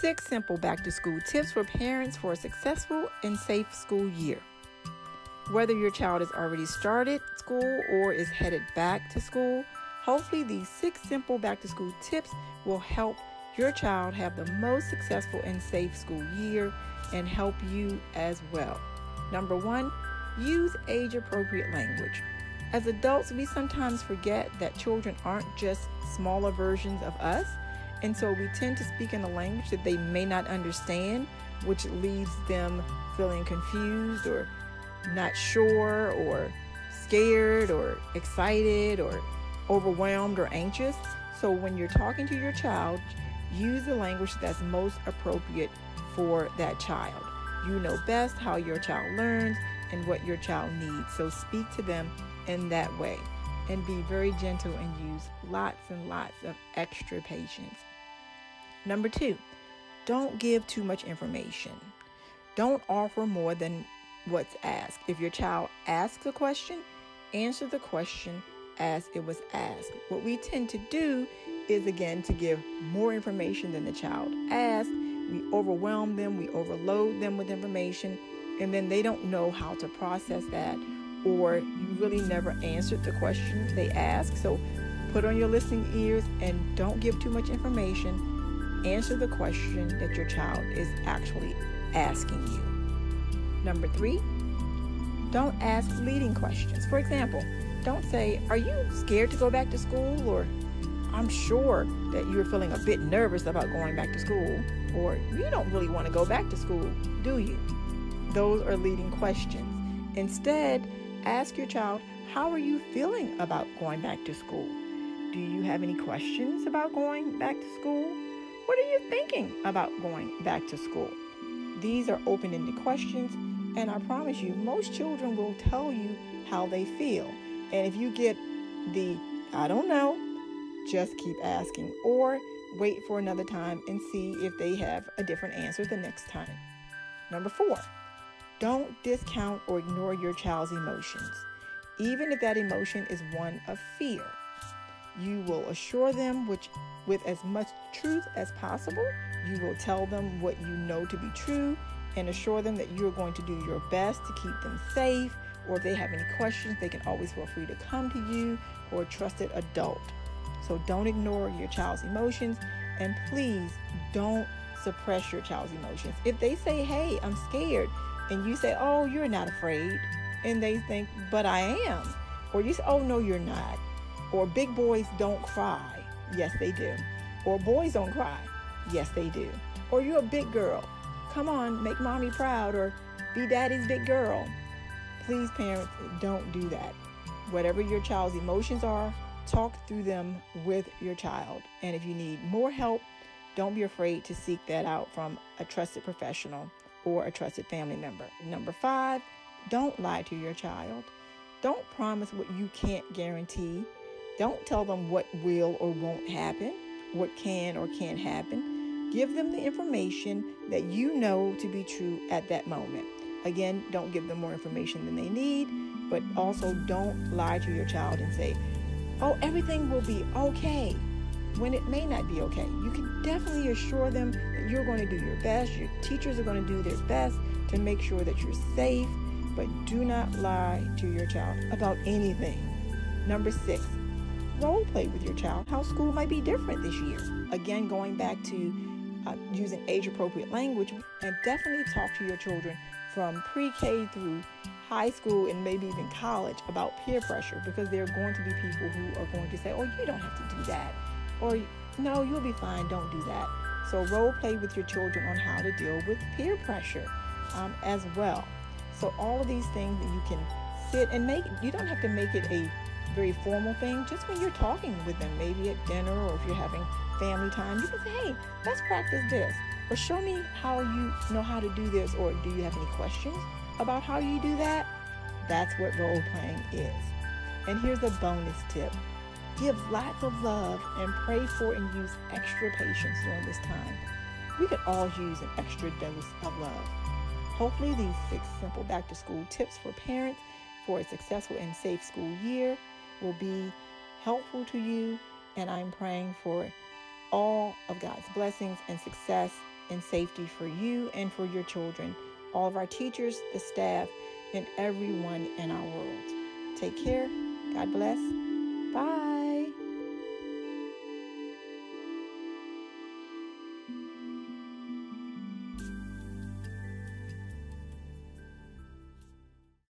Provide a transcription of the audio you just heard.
6 simple back-to-school tips for parents for a successful and safe school year. Whether your child has already started school or is headed back to school, hopefully these 6 simple back-to-school tips will help your child have the most successful and safe school year and help you as well. Number 1, use age-appropriate language. As adults, we sometimes forget that children aren't just smaller versions of us, and so we tend to speak in a language that they may not understand, which leaves them feeling confused or not sure or scared or excited or overwhelmed or anxious. So when you're talking to your child, use the language that's most appropriate for that child. You know best how your child learns and what your child needs. So speak to them in that way and be very gentle and use lots and lots of extra patience. Number 2, don't give too much information. Don't offer more than what's asked. If your child asks a question, answer the question as it was asked. What we tend to do is, again, to give more information than the child asked. We overwhelm them, we overload them with information, and then they don't know how to process that, or you really never answered the question they asked. So put on your listening ears and don't give too much information. Answer the question that your child is actually asking you. Number 3, don't ask leading questions. For example, don't say, "Are you scared to go back to school?" Or, "I'm sure that you're feeling a bit nervous about going back to school." Or, "You don't really want to go back to school, do you?" Those are leading questions. Instead, ask your child, "How are you feeling about going back to school? Do you have any questions about going back to school? What are you thinking about going back to school?" These are open-ended questions, and I promise you, most children will tell you how they feel. And if you get the "I don't know," just keep asking, or wait for another time and see if they have a different answer the next time. Number 4, don't discount or ignore your child's emotions, even if that emotion is one of fear. You will assure them with as much truth as possible. You will tell them what you know to be true and assure them that you're going to do your best to keep them safe, or if they have any questions, they can always feel free to come to you or a trusted adult. So don't ignore your child's emotions, and please don't suppress your child's emotions. If they say, "Hey, I'm scared," and you say, "Oh, you're not afraid," and they think, "But I am," or you say, "Oh, no, you're not," or "Big boys don't cry." Yes, they do. Or "Boys don't cry." Yes, they do. Or "You're a big girl. Come on, make mommy proud," or "Be daddy's big girl." Please, parents, don't do that. Whatever your child's emotions are, talk through them with your child. And if you need more help, don't be afraid to seek that out from a trusted professional or a trusted family member. Number 5, don't lie to your child. Don't promise what you can't guarantee. Don't tell them what will or won't happen, what can or can't happen. Give them the information that you know to be true at that moment. Again, don't give them more information than they need, but also don't lie to your child and say, "Oh, everything will be okay," when it may not be okay. You can definitely assure them that you're going to do your best. Your teachers are going to do their best to make sure that you're safe, but do not lie to your child about anything. Number 6, role play with your child how school might be different this year. Again, going back to using age-appropriate language, and definitely talk to your children from pre-K through high school and maybe even college about peer pressure, because there are going to be people who are going to say, "Oh, you don't have to do that," or "No, you'll be fine, don't do that." So role play with your children on how to deal with peer pressure as well. So all of these things that you can sit and make, you don't have to make it a very formal thing. Just when you're talking with them, maybe at dinner, or if you're having family time, you can say, "Hey, let's practice this," or "Show me how you know how to do this," or "Do you have any questions about how you do that?" That's what role playing is. And here's a bonus tip. Give lots of love and pray for and use extra patience during this time. We could all use an extra dose of love. Hopefully these 6 simple back-to-school tips for parents for a successful and safe school year will be helpful to you, and I'm praying for all of God's blessings and success and safety for you and for your children, all of our teachers, the staff, and everyone in our world. Take care. God bless. Bye.